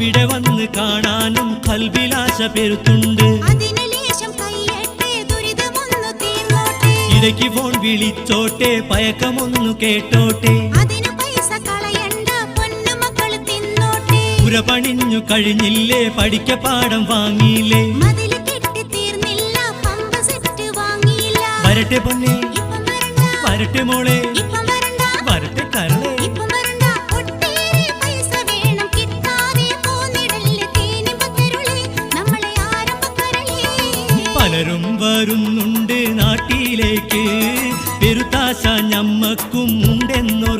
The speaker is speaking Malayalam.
ഇവിടെ വന്ന് കാണാനും കൽവിലാശ പെരുത്തുണ്ട്. ഇടയ്ക്ക് ഫോൺ വിളിച്ചോട്ടെ, പയക്കമൊന്നു കേട്ടോട്ടെ. പുര പണിഞ്ഞു കഴിഞ്ഞില്ലേ, പഠിക്ക പാഠം വാങ്ങിയില്ലേ? വരട്ടെ പൊന്നെ, വരട്ടെ മോളെ, വരട്ടെ കരളെ. പലരും വരുന്നുണ്ട് നാട്ടിലേക്ക്, പെരുത്താശ ഞമ്മക്കും ഉണ്ടെന്നോ.